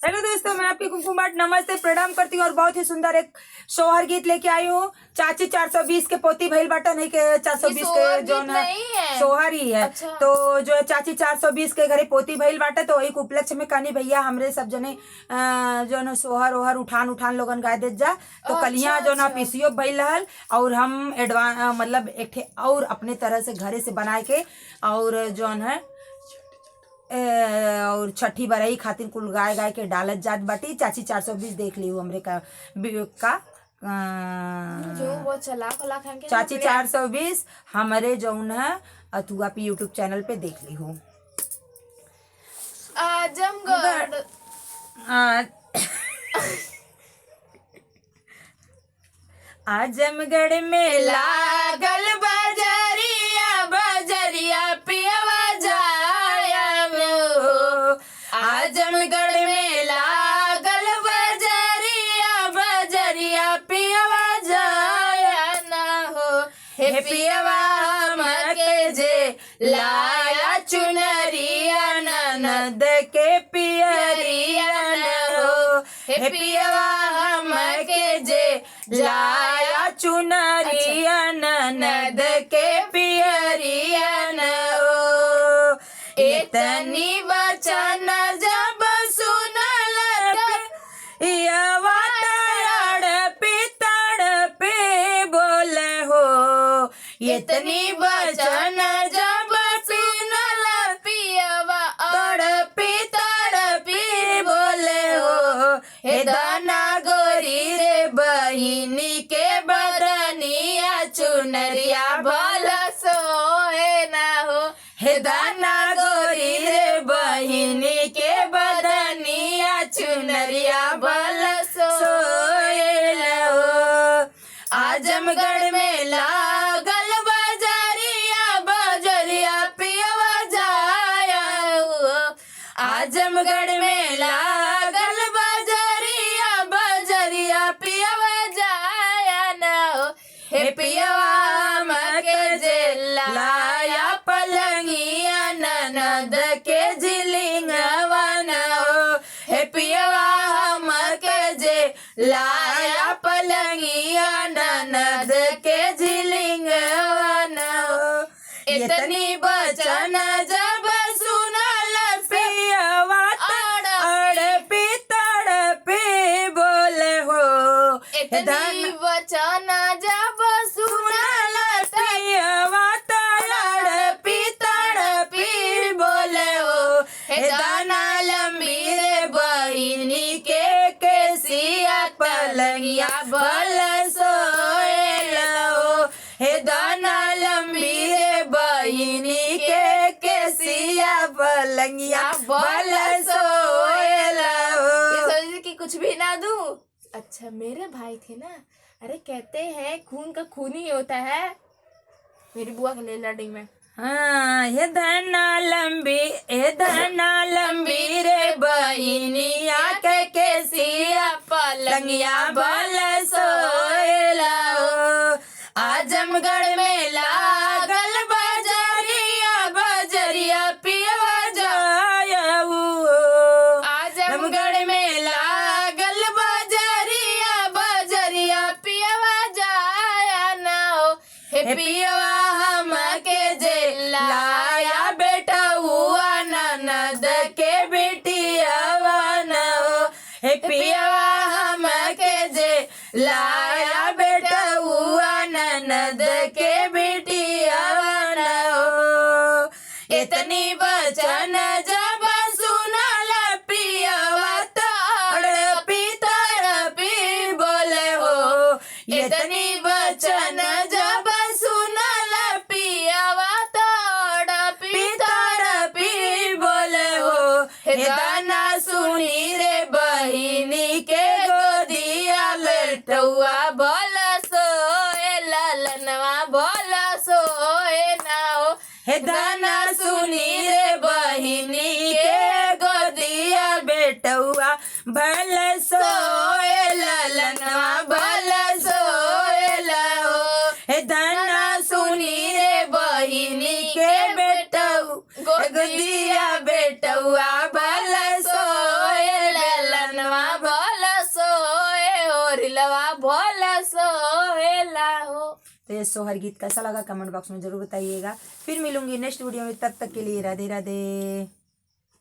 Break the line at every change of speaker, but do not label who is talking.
Hello दोस्तों, मैं आपकी कुमकुम भट्ट नमस्ते प्रणाम करती हूँ और बहुत ही सुंदर एक सोहर गीत लेके आई हूँ। चाची 420 के पोती भइल बाटा, नहीं के 420 के जो है सोहर ही है। अच्छा। तो जो है चाची 420 के घरे पोती भइल बाटा, तो वही उपलक्ष्य में कहानी भैया हमरे सब जने जो है सोहर ओहर उठान उठान लोगन गाय दे जा। तो कलिया जो ना पीसीओ भइल रहल और हम एडवांस मतलब एक ठे और अपने तरह से घरे से बनाए के और जो है और छठी बरई खातिर कुल गाय गाय के डालत जात बाटी। चाची 420 देख ली हमरे का
जो वो चला
चाची 420 हमारे जौन है अथुआ पे यूट्यूब चैनल पे देख ली हूँ।
आजमगढ़
आजमगढ़ में लागल बजरिया बजरिया पियवा जाया वो। आजमगढ़ में लागल बजरिया बजरिया पियवा जाया ना हो। हे पियवा मके जे लाया चुनरिया ननद के पियरिया न हो। हे पियवा मके जे लाया चुनरिया ननद के पियरिया न हो। इतनी वचन जब सुनल पियवा तड़पी तड़पी बोले हो। इतनी वचन जब सुनल पियवा तड़पी तड़पी बोले हो। हे दाना गोरी रे बहिनी के बदनिया चुनरिया भल सोए ना हो। हे दाना गोरी रे बहिनी के बदनिया चुनरिया भल सोए ना हो। आजमगढ़ में लागल बजरिया बजरिया पियवा जाया हो। आजमगढ़ में लागल बजरिया बजरिया पियवा जाया न हो। हे पियवा मके जे लाया पलंगिया ननद के झिलिंगवा न हो। हे पियवा मके जे लाया पलंगिया ननद के झिलिंगवा न हो। इतनी वचन जब सुनल पियवा तड़पी तड़पी बोले हो।
इतनी वचन जब
सुनल पियवा तड़पी तड़पी बोले हो। हे दाना लंबी रे बहिनी के केसिया पलंगिया भल सोए लो। हे दाना लंबी रे बहिनी के केसिया पलंगिया भल सोए लो।
कि कुछ भी ना दूं। अच्छा मेरे भाई थे ना, अरे कहते हैं खून का खून ही होता है। मेरी बुआ के ले लड़ी में
हाँ। हे धना लंबी रे बहिनिया के केसिया पलंगिया भल सोए लो। आजमगढ़ में लागल बजरिया बजरिया पियवा जाया हो। आजमगढ़ में लागल बजरिया बजरिया पियवा जाया न हो। हे पियवा हमके जे लाया बेटा हुआ ननद के बेटियावा न हो। हे पियवा हमके जे लाया बेटा हुआ ननद के बेटियावा न हो। इतनी वचन जब सुनल पियवा तड़पी तड़पी बोले हो। इतनी वचन जब सुनल पियवा तड़पी तड़पी बोले हो। हे दाना सुनी रे बहिनी के गोदिया लेटुआ भल सोए ललनवा भल सोए ना हो। हे दाना सुनी रे बहिनी के गोदिया बेटुआ भल सोए ललनवा भल सोए लो। हे दाना सुनी रे बहिनी के बेटू गोदिया बेटुआ भल सोए ललन
दिलवा भोला सोहेला हो।
तो ये सोहर गीत कैसा लगा कमेंट बॉक्स में जरूर बताइएगा। फिर मिलूंगी नेक्स्ट वीडियो में, तब तक के लिए राधे राधे।